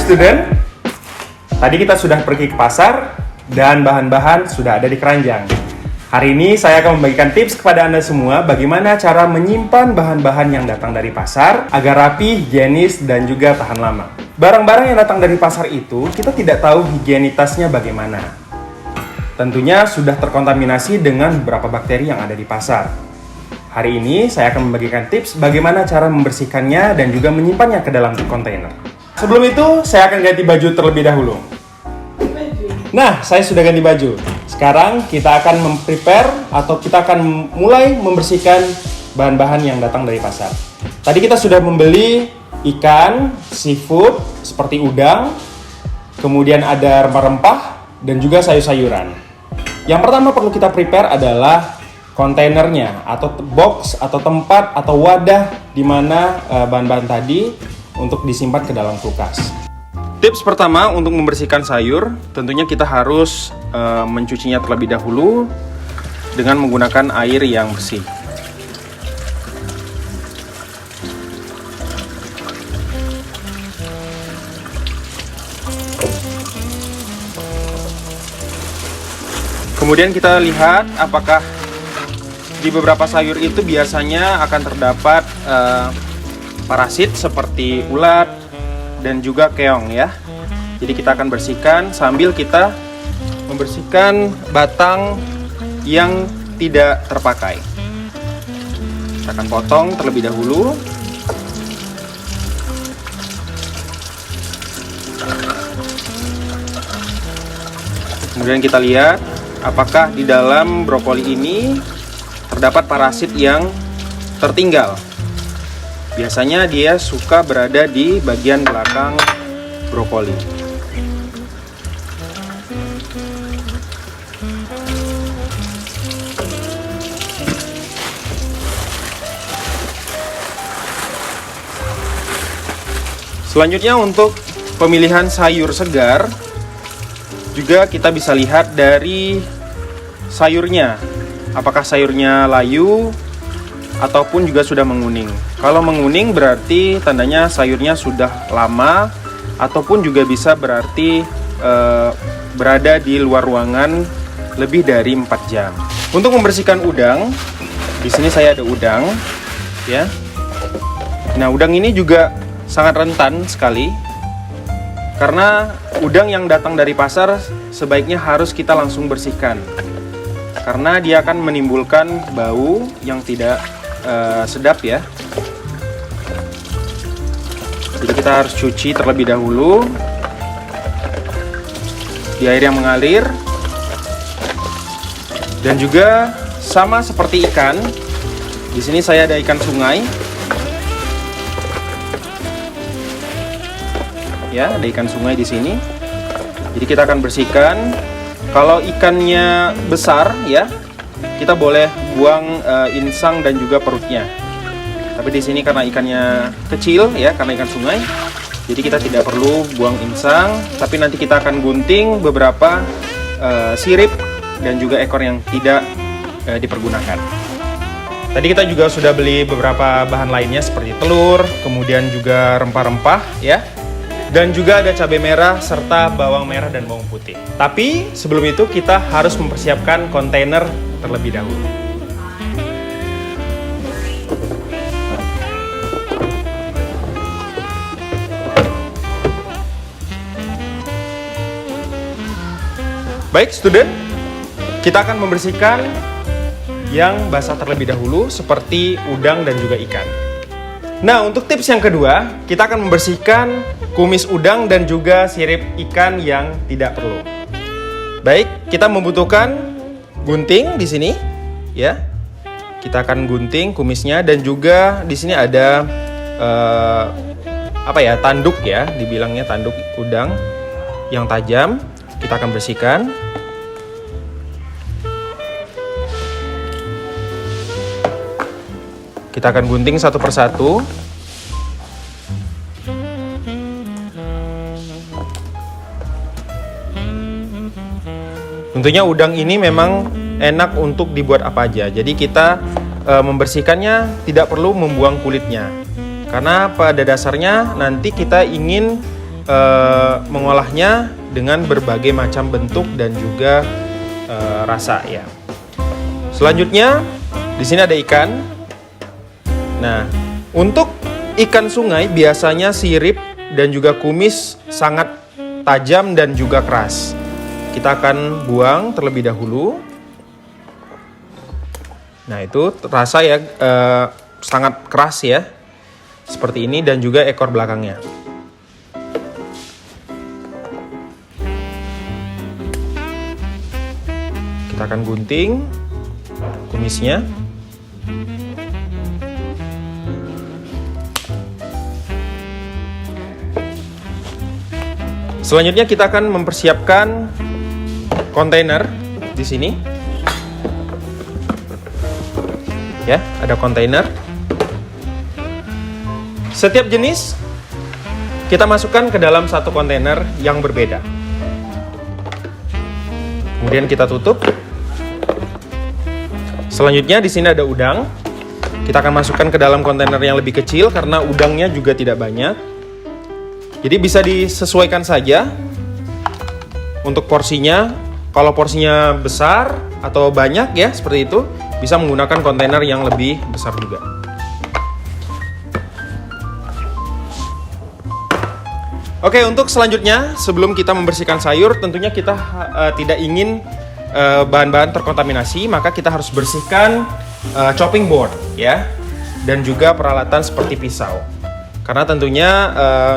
student, tadi kita sudah pergi ke pasar dan bahan-bahan sudah ada di keranjang. Hari ini saya akan membagikan tips kepada Anda semua bagaimana cara menyimpan bahan-bahan yang datang dari pasar agar rapi, higienis, dan juga tahan lama. Barang-barang yang datang dari pasar itu kita tidak tahu higienitasnya bagaimana. Tentunya sudah terkontaminasi dengan beberapa bakteri yang ada di pasar. Hari ini saya akan membagikan tips bagaimana cara membersihkannya dan juga menyimpannya ke dalam kontainer. Sebelum itu, saya akan ganti baju terlebih dahulu. Nah, saya sudah ganti baju. Sekarang kita akan memprepare atau kita akan mulai membersihkan bahan-bahan yang datang dari pasar. Tadi kita sudah membeli ikan, seafood, seperti udang, kemudian ada rempah-rempah, dan juga sayur-sayuran. Yang pertama perlu kita prepare adalah kontainernya, atau box, atau tempat, atau wadah di mana bahan-bahan tadi untuk disimpan ke dalam kulkas. Tips pertama untuk membersihkan sayur, tentunya kita harus mencucinya terlebih dahulu dengan menggunakan air yang bersih. Kemudian kita lihat apakah di beberapa sayur itu biasanya akan terdapat parasit seperti ulat dan juga keong ya. Jadi kita akan bersihkan sambil kita membersihkan batang yang tidak terpakai. Kita akan potong terlebih dahulu. Kemudian kita lihat apakah di dalam brokoli ini terdapat parasit yang tertinggal. Biasanya dia suka berada di bagian belakang brokoli. Selanjutnya untuk pemilihan sayur segar, juga kita bisa lihat dari sayurnya. Apakah sayurnya layu ataupun juga sudah menguning. Kalau menguning berarti tandanya sayurnya sudah lama, ataupun juga bisa berarti berada di luar ruangan lebih dari 4 jam. Untuk membersihkan udang, di sini saya ada udang, ya. Nah, udang ini juga sangat rentan sekali, karena udang yang datang dari pasar sebaiknya harus kita langsung bersihkan, karena dia akan menimbulkan bau yang tidak sedap ya. Jadi kita harus cuci terlebih dahulu di air yang mengalir. Dan juga sama seperti ikan, di sini saya ada ikan sungai. Ya, ada ikan sungai di sini. Jadi kita akan bersihkan. Kalau ikannya besar ya, kita boleh buang insang dan juga perutnya. Tapi di sini karena ikannya kecil ya, karena ikan sungai, jadi kita tidak perlu buang insang. Tapi nanti kita akan gunting beberapa sirip dan juga ekor yang tidak dipergunakan. Tadi kita juga sudah beli beberapa bahan lainnya seperti telur, kemudian juga rempah-rempah ya. Dan juga ada cabai merah serta bawang merah dan bawang putih. Tapi sebelum itu kita harus mempersiapkan kontainer terlebih dahulu. Baik student, kita akan membersihkan yang basah terlebih dahulu seperti udang dan juga ikan. Nah, untuk tips yang kedua, kita akan membersihkan kumis udang dan juga sirip ikan yang tidak perlu. Baik, kita membutuhkan gunting di sini, ya. Kita akan gunting kumisnya dan juga di sini ada tanduk ya, dibilangnya tanduk udang yang tajam. Kita akan bersihkan. Kita akan gunting satu persatu. Tentunya udang ini memang enak untuk dibuat apa aja. Jadi kita membersihkannya tidak perlu membuang kulitnya. Karena pada dasarnya nanti kita ingin mengolahnya dengan berbagai macam bentuk dan juga rasa ya. Selanjutnya di sini ada ikan. Nah, untuk ikan sungai biasanya sirip dan juga kumis sangat tajam dan juga keras. Kita akan buang terlebih dahulu. Nah, itu rasa ya sangat keras ya. Seperti ini, dan juga ekor belakangnya. Kita akan gunting kumisnya. Selanjutnya kita akan mempersiapkan kontainer di sini. Ya, ada kontainer. Setiap jenis kita masukkan ke dalam satu kontainer yang berbeda. Kemudian kita tutup. Selanjutnya di sini ada udang. Kita akan masukkan ke dalam kontainer yang lebih kecil karena udangnya juga tidak banyak. Jadi bisa disesuaikan saja untuk porsinya. Kalau porsinya besar atau banyak ya seperti itu, bisa menggunakan kontainer yang lebih besar juga. Oke, untuk selanjutnya sebelum kita membersihkan sayur, tentunya kita tidak ingin bahan-bahan terkontaminasi, maka kita harus bersihkan chopping board ya, dan juga peralatan seperti pisau. Karena tentunya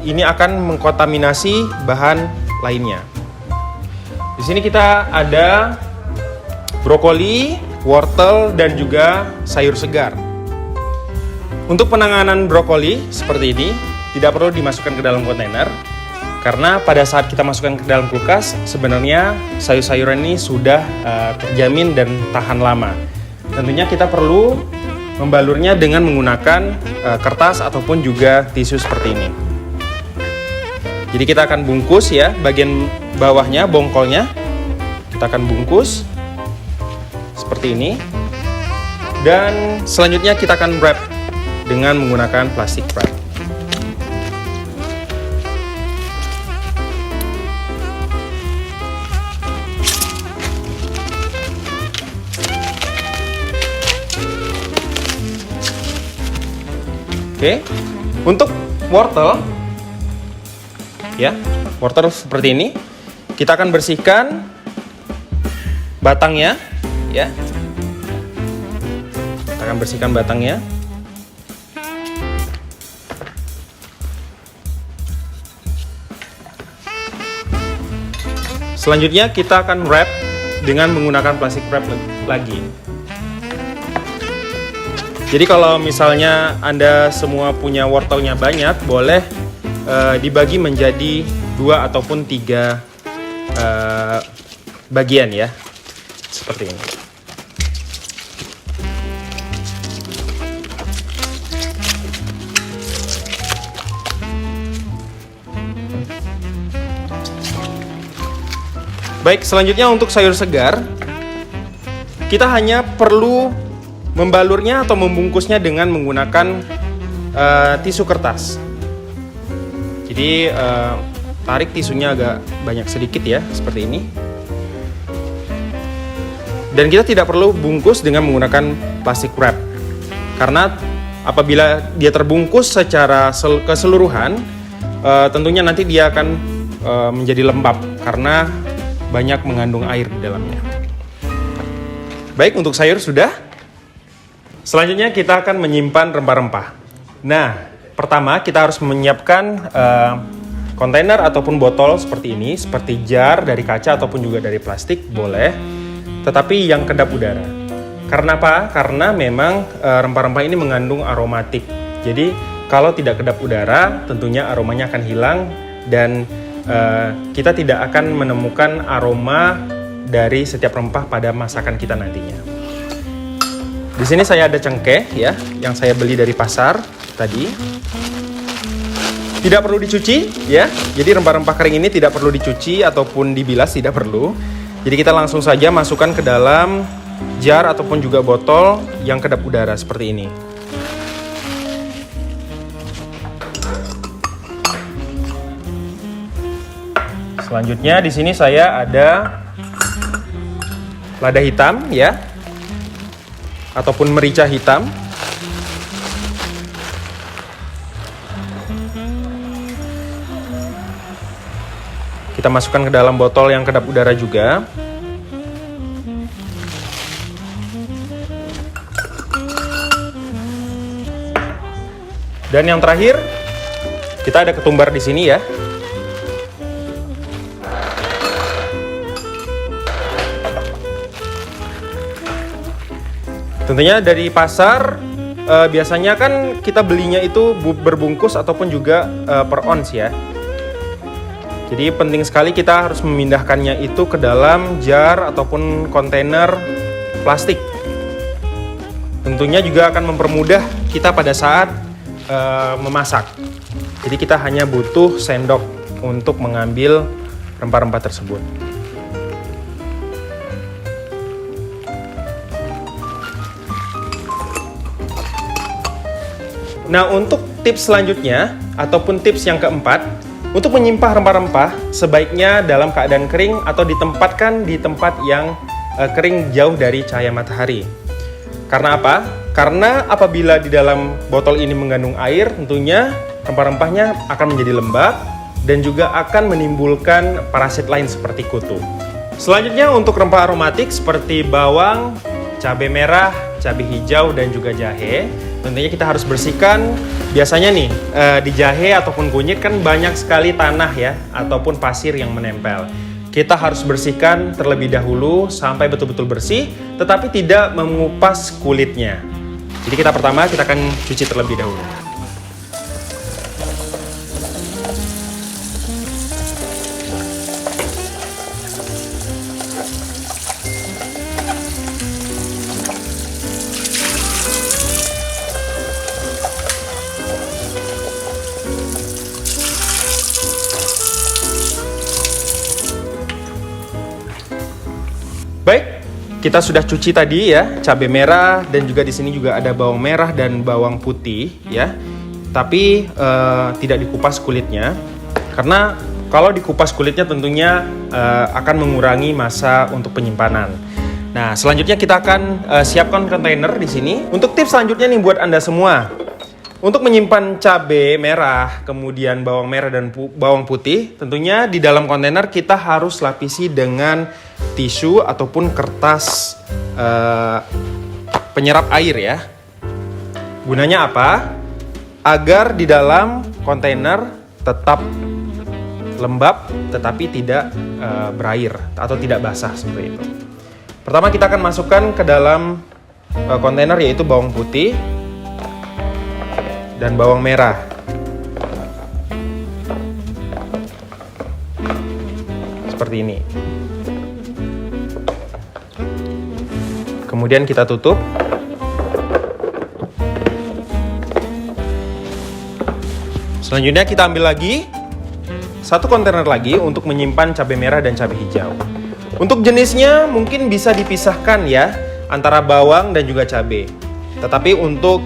ini akan mengkontaminasi bahan lainnya. Di sini kita ada brokoli, wortel, dan juga sayur segar. Untuk penanganan brokoli seperti ini, tidak perlu dimasukkan ke dalam kontainer, karena pada saat kita masukkan ke dalam kulkas, sebenarnya sayur-sayuran ini sudah terjamin dan tahan lama. Tentunya kita perlu membalurnya dengan menggunakan kertas ataupun juga tisu seperti ini. Jadi kita akan bungkus ya, bagian bawahnya, bongkolnya, kita akan bungkus seperti ini. Dan selanjutnya kita akan wrap dengan menggunakan plastik wrap. Oke, untuk wortel, ya, wortel seperti ini, kita akan bersihkan batangnya, ya. Kita akan bersihkan batangnya. Selanjutnya kita akan wrap dengan menggunakan plastik wrap lagi. Jadi kalau misalnya Anda semua punya wortelnya banyak, boleh dibagi menjadi 2 ataupun 3 bagian ya. Seperti ini. Baik, selanjutnya untuk sayur segar, kita hanya perlu membalurnya atau membungkusnya dengan menggunakan tisu kertas. Jadi tarik tisunya agak banyak sedikit ya, seperti ini. Dan kita tidak perlu bungkus dengan menggunakan plastik wrap, karena apabila dia terbungkus secara keseluruhan, tentunya nanti dia akan menjadi lembab karena banyak mengandung air di dalamnya. Baik, untuk sayur sudah. Selanjutnya kita akan menyimpan rempah-rempah. Nah, pertama kita harus menyiapkan kontainer ataupun botol seperti ini, seperti jar dari kaca ataupun juga dari plastik boleh, tetapi yang kedap udara. Karena apa? Karena memang rempah-rempah ini mengandung aromatik. Jadi kalau tidak kedap udara, tentunya aromanya akan hilang dan kita tidak akan menemukan aroma dari setiap rempah pada masakan kita nantinya. Di sini saya ada cengkeh ya, yang saya beli dari pasar tadi. Tidak perlu dicuci ya. Jadi rempah-rempah kering ini tidak perlu dicuci ataupun dibilas, tidak perlu. Jadi kita langsung saja masukkan ke dalam jar ataupun juga botol yang kedap udara seperti ini. Selanjutnya di sini saya ada lada hitam ya, ataupun merica hitam. Kita masukkan ke dalam botol yang kedap udara juga. Dan yang terakhir, kita ada ketumbar di sini ya. Tentunya dari pasar biasanya kan kita belinya itu berbungkus ataupun juga per ons ya. Jadi penting sekali kita harus memindahkannya itu ke dalam jar ataupun kontainer plastik. Tentunya juga akan mempermudah kita pada saat memasak. Jadi kita hanya butuh sendok untuk mengambil rempah-rempah tersebut. Nah, untuk tips selanjutnya ataupun tips yang keempat, untuk menyimpan rempah-rempah sebaiknya dalam keadaan kering atau ditempatkan di tempat yang kering jauh dari cahaya matahari. Karena apa? Karena apabila di dalam botol ini mengandung air, tentunya rempah-rempahnya akan menjadi lembab dan juga akan menimbulkan parasit lain seperti kutu. Selanjutnya untuk rempah aromatik seperti bawang, cabai merah, cabai hijau dan juga jahe, tentunya kita harus bersihkan. Biasanya nih di jahe ataupun kunyit kan banyak sekali tanah ya ataupun pasir yang menempel. Kita harus bersihkan terlebih dahulu sampai betul-betul bersih, tetapi tidak mengupas kulitnya. Jadi kita akan cuci terlebih dahulu. Baik, kita sudah cuci tadi ya, cabai merah dan juga di sini juga ada bawang merah dan bawang putih ya. Tapi tidak dikupas kulitnya, karena kalau dikupas kulitnya tentunya akan mengurangi masa untuk penyimpanan. Nah, selanjutnya kita akan siapkan kontainer di sini. Untuk tips selanjutnya nih buat Anda semua. Untuk menyimpan cabai merah, kemudian bawang merah dan bawang putih, tentunya di dalam kontainer kita harus lapisi dengan tisu ataupun kertas penyerap air ya. Gunanya apa? Agar di dalam kontainer tetap lembab tetapi tidak berair atau tidak basah seperti itu. Pertama kita akan masukkan ke dalam kontainer yaitu bawang putih dan bawang merah. Seperti ini. Kemudian kita tutup. Selanjutnya kita ambil lagi satu kontainer lagi untuk menyimpan cabai merah dan cabai hijau. Untuk jenisnya mungkin bisa dipisahkan ya antara bawang dan juga cabai. Tetapi untuk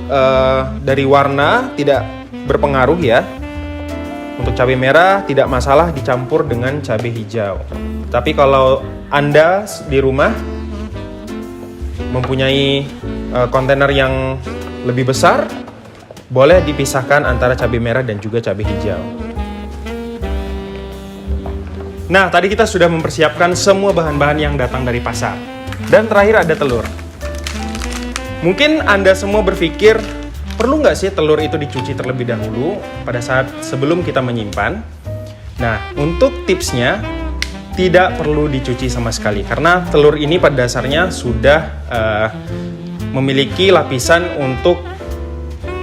dari warna tidak berpengaruh ya. Untuk cabai merah tidak masalah dicampur dengan cabai hijau. Tapi kalau Anda di rumah mempunyai kontainer yang lebih besar, boleh dipisahkan antara cabai merah dan juga cabai hijau. Nah, tadi kita sudah mempersiapkan semua bahan-bahan yang datang dari pasar. Dan terakhir ada telur. Mungkin Anda semua berpikir, perlu nggak sih telur itu dicuci terlebih dahulu pada saat sebelum kita menyimpan? Nah, untuk tipsnya, tidak perlu dicuci sama sekali. Karena telur ini pada dasarnya sudah memiliki lapisan untuk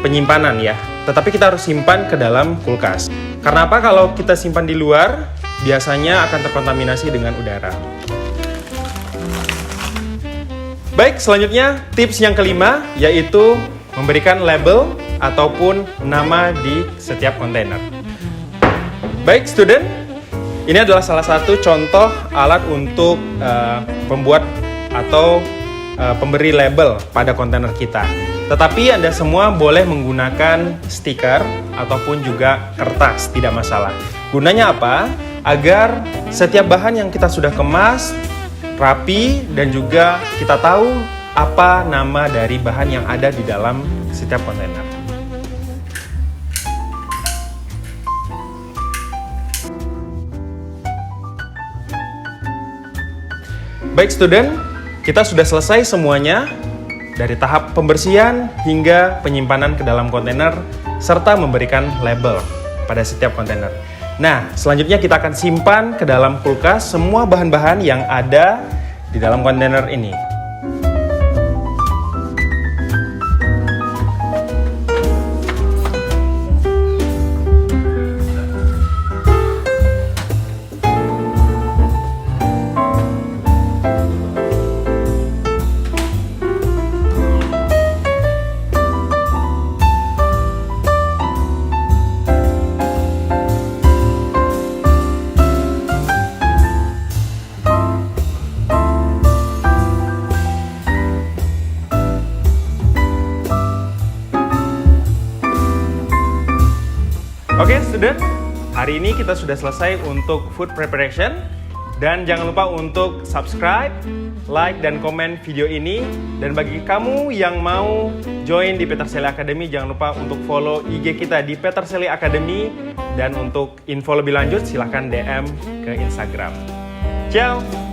penyimpanan ya. Tetapi kita harus simpan ke dalam kulkas. Karena apa? Kalau kita simpan di luar, biasanya akan terkontaminasi dengan udara. Baik, selanjutnya tips yang kelima yaitu memberikan label ataupun nama di setiap kontainer. Baik, student, ini adalah salah satu contoh alat untuk pembuat atau pemberi label pada kontainer kita. Tetapi Anda semua boleh menggunakan stiker ataupun juga kertas, tidak masalah. Gunanya apa? agar setiap bahan yang kita sudah kemas rapi dan juga kita tahu apa nama dari bahan yang ada di dalam setiap kontainer. Baik student, kita sudah selesai semuanya dari tahap pembersihan hingga penyimpanan ke dalam kontainer serta memberikan label pada setiap kontainer. Nah, selanjutnya kita akan simpan ke dalam kulkas semua bahan-bahan yang ada di dalam kontainer ini. Oke student, hari ini kita sudah selesai untuk food preparation. Dan jangan lupa untuk subscribe, like, dan komen video ini. Dan bagi kamu yang mau join di Peterselli Academy, jangan lupa untuk follow IG kita di Peterselli Academy. Dan untuk info lebih lanjut silahkan DM ke Instagram. Ciao!